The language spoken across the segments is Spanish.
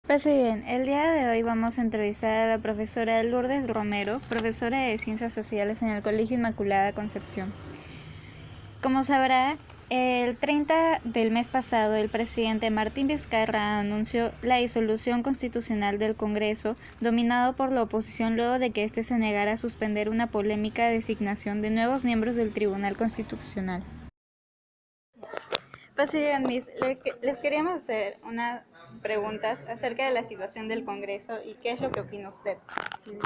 Pase bien, el día de hoy vamos a entrevistar a la profesora Lourdes Romero, profesora de Ciencias Sociales en el Colegio Inmaculada Concepción. Como sabrá, el 30 del mes pasado el presidente Martín Vizcarra anunció la disolución constitucional del Congreso, dominado por la oposición luego de que éste se negara a suspender una polémica designación de nuevos miembros del Tribunal Constitucional. Pues sí, Miss, les queríamos hacer unas preguntas acerca de la situación del Congreso y qué es lo que opina usted. Sí.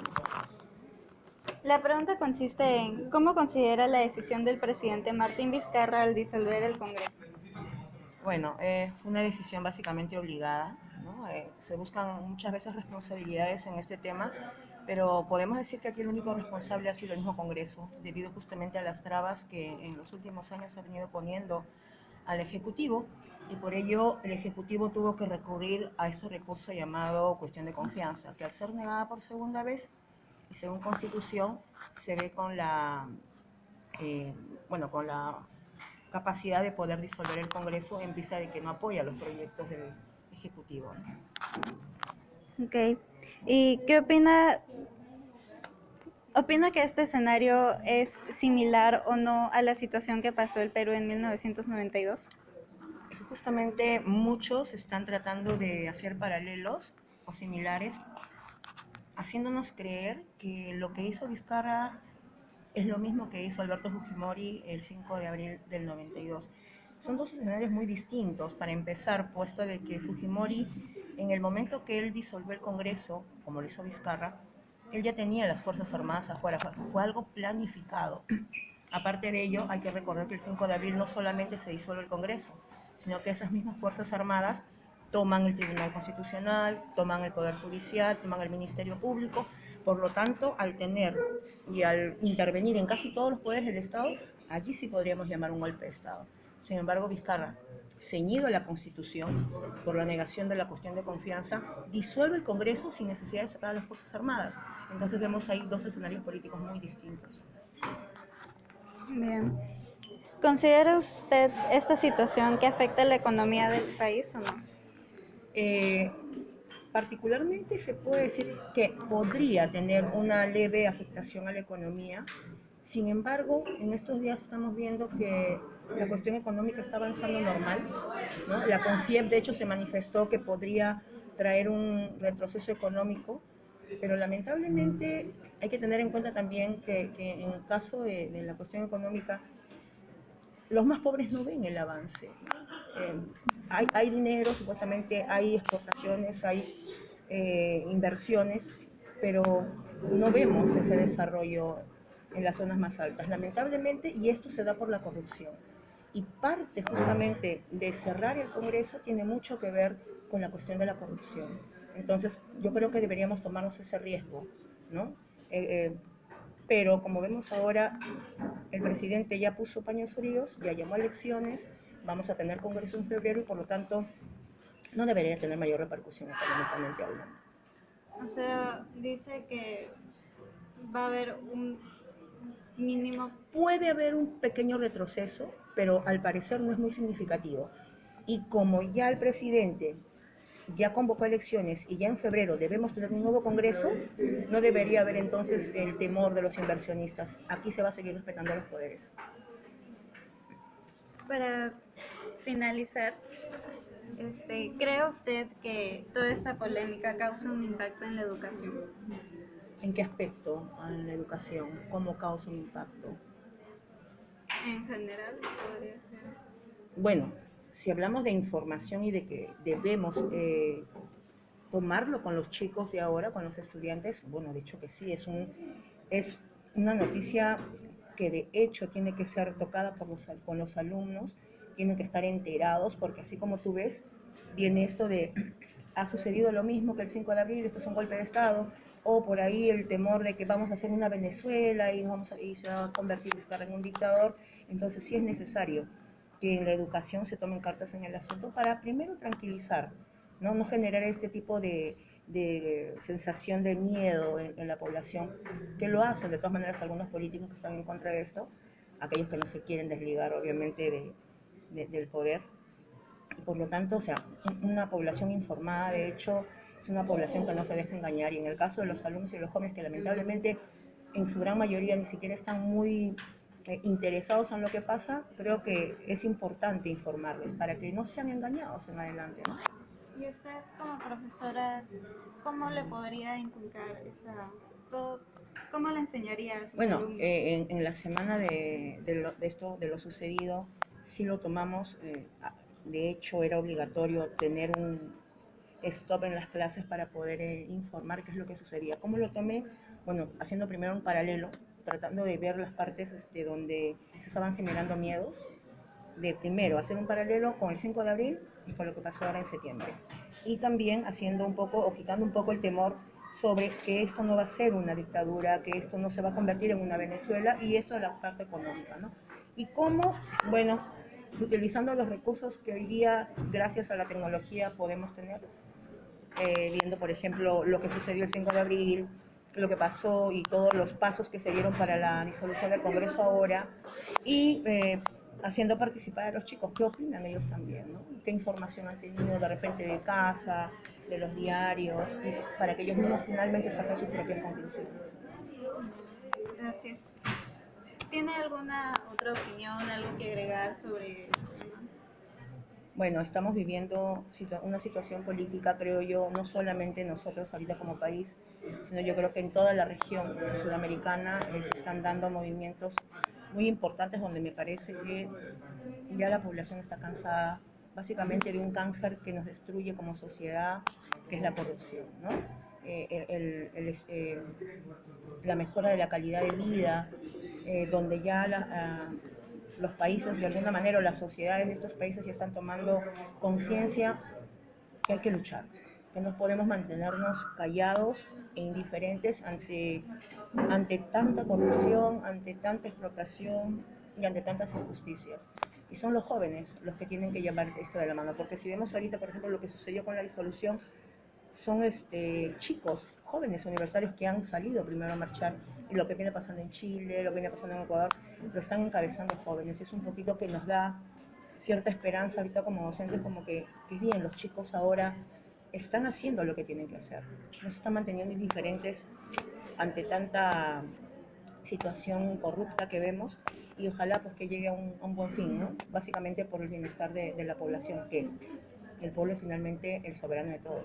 La pregunta consiste en ¿cómo considera la decisión del presidente Martín Vizcarra al disolver el Congreso? Bueno, es una decisión básicamente obligada, ¿no? Se buscan muchas veces responsabilidades en este tema, pero podemos decir que aquí el único responsable ha sido el mismo Congreso, debido justamente a las trabas que en los últimos años ha venido poniendo al Ejecutivo, y por ello el Ejecutivo tuvo que recurrir a este recurso llamado cuestión de confianza, que al ser negada por segunda vez, y según Constitución, se ve con eh, con la capacidad de poder disolver el Congreso en vista de que no apoya los proyectos del Ejecutivo, ¿no? Ok. ¿Y qué opina? ¿Opina que este escenario es similar o no a la situación que pasó el Perú en 1992? Justamente muchos están tratando de hacer paralelos o similares, haciéndonos creer que lo que hizo Vizcarra es lo mismo que hizo Alberto Fujimori el 5 de abril del 92. Son dos escenarios muy distintos. Para empezar, puesto de que Fujimori, en el momento que él disolvió el Congreso, como lo hizo Vizcarra, él ya tenía las Fuerzas Armadas afuera, fue algo planificado. Aparte de ello, hay que recordar que el 5 de abril no solamente se disuelve el Congreso, sino que esas mismas Fuerzas Armadas toman el Tribunal Constitucional, toman el Poder Judicial, toman el Ministerio Público. Por lo tanto, al tener y al intervenir en casi todos los poderes del Estado, allí sí podríamos llamar un golpe de Estado. Sin embargo, Vizcarra, ceñido a la Constitución por la negación de la cuestión de confianza, disuelve el Congreso sin necesidad de sacar a las Fuerzas Armadas. Entonces vemos ahí dos escenarios políticos muy distintos. Bien. ¿Considera usted esta situación que afecta a la economía del país o no? Eh, Particularmente se puede decir que podría tener una leve afectación a la economía. Sin embargo, en estos días estamos viendo que la cuestión económica está avanzando normal, ¿no? La CONFIEP, de hecho, se manifestó que podría traer un retroceso económico, pero lamentablemente hay que tener en cuenta también que en el caso de la cuestión económica, los más pobres no ven el avance. Hay dinero, supuestamente hay exportaciones, hay inversiones, pero no vemos ese desarrollo en las zonas más altas, lamentablemente, y esto se da por la corrupción. Y parte justamente de cerrar el Congreso tiene mucho que ver con la cuestión de la corrupción. Entonces, yo creo que deberíamos tomarnos ese riesgo, ¿no? Eh, eh, pero como vemos ahora, el presidente ya puso paños fríos, ya llamó a elecciones, vamos a tener Congreso en febrero y por lo tanto no debería tener mayor repercusión económicamente hablando. O sea, dice que va a haber un mínimo. Puede haber un pequeño retroceso, pero al parecer no es muy significativo. Y como ya el presidente ya convocó elecciones y ya en febrero debemos tener un nuevo Congreso, no debería haber entonces el temor de los inversionistas. Aquí se va a seguir respetando los poderes. Para finalizar, ¿cree usted que toda esta polémica causa un impacto en la educación? ¿En qué aspecto en la educación? ¿Cómo causa un impacto? En general, podría ser. Bueno, si hablamos de información y de que debemos tomarlo con los chicos de ahora, con los estudiantes, bueno, de hecho que sí, es una noticia que de hecho tiene que ser tocada con los alumnos, tienen que estar enterados, porque así como tú ves, viene esto de, ha sucedido lo mismo que el 5 de abril, esto es un golpe de Estado, o por ahí el temor de que vamos a hacer una Venezuela y se va a convertir Vizcarra en un dictador. Entonces sí es necesario que en la educación se tomen cartas en el asunto para primero tranquilizar, no generar este tipo de sensación de miedo en la población, que lo hacen de todas maneras algunos políticos que están en contra de esto, aquellos que no se quieren desligar obviamente del poder. Y por lo tanto, o sea, una población informada, de hecho, es una población que no se deja engañar, y en el caso de los alumnos y los jóvenes que lamentablemente en su gran mayoría ni siquiera están muy interesados en lo que pasa, creo que es importante informarles para que no sean engañados en adelante, ¿no? Y usted como profesora, ¿cómo le podría inculcar cómo le enseñaría a sus Bueno, alumnos? en la semana de esto, de lo sucedido, sí lo tomamos. De hecho, era obligatorio tener un stop en las clases para poder informar qué es lo que sucedía. ¿Cómo lo tomé? Bueno, haciendo primero un paralelo, tratando de ver las partes donde se estaban generando miedos, de primero hacer un paralelo con el 5 de abril y con lo que pasó ahora en septiembre. Y también haciendo un poco o quitando un poco el temor sobre que esto no va a ser una dictadura, que esto no se va a convertir en una Venezuela, y esto de la parte económica, ¿no? Y cómo, bueno, utilizando los recursos que hoy día, gracias a la tecnología, podemos tener, viendo, por ejemplo, lo que sucedió el 5 de abril, lo que pasó y todos los pasos que se dieron para la disolución del Congreso ahora, y haciendo participar a los chicos, qué opinan ellos también, ¿no? Qué información han tenido de repente de casa, de los diarios, y para que ellos mismos finalmente saquen sus propias conclusiones. Gracias. ¿Tiene alguna otra opinión, algo que agregar sobre el tema? Bueno, estamos viviendo una situación política, creo yo, no solamente nosotros ahorita como país, sino yo creo que en toda la región sudamericana se están dando movimientos muy importantes donde me parece que ya la población está cansada básicamente de un cáncer que nos destruye como sociedad, que es la corrupción, ¿no? La mejora de la calidad de vida, donde ya los países, de alguna manera, o las sociedades de estos países ya están tomando conciencia que hay que luchar, que no podemos mantenernos callados e indiferentes ante tanta corrupción, ante tanta explotación y ante tantas injusticias. Y son los jóvenes los que tienen que llevar esto de la mano, porque si vemos ahorita, por ejemplo, lo que sucedió con la disolución, son chicos, jóvenes universitarios que han salido primero a marchar, y lo que viene pasando en Chile, lo que viene pasando en Ecuador, lo están encabezando jóvenes. Es un poquito que nos da cierta esperanza ahorita como docentes, como que bien, los chicos ahora están haciendo lo que tienen que hacer, no se están manteniendo indiferentes ante tanta situación corrupta que vemos, y ojalá pues que llegue a un buen fin, ¿no? Básicamente por el bienestar de la población, que el pueblo es finalmente el soberano de todo.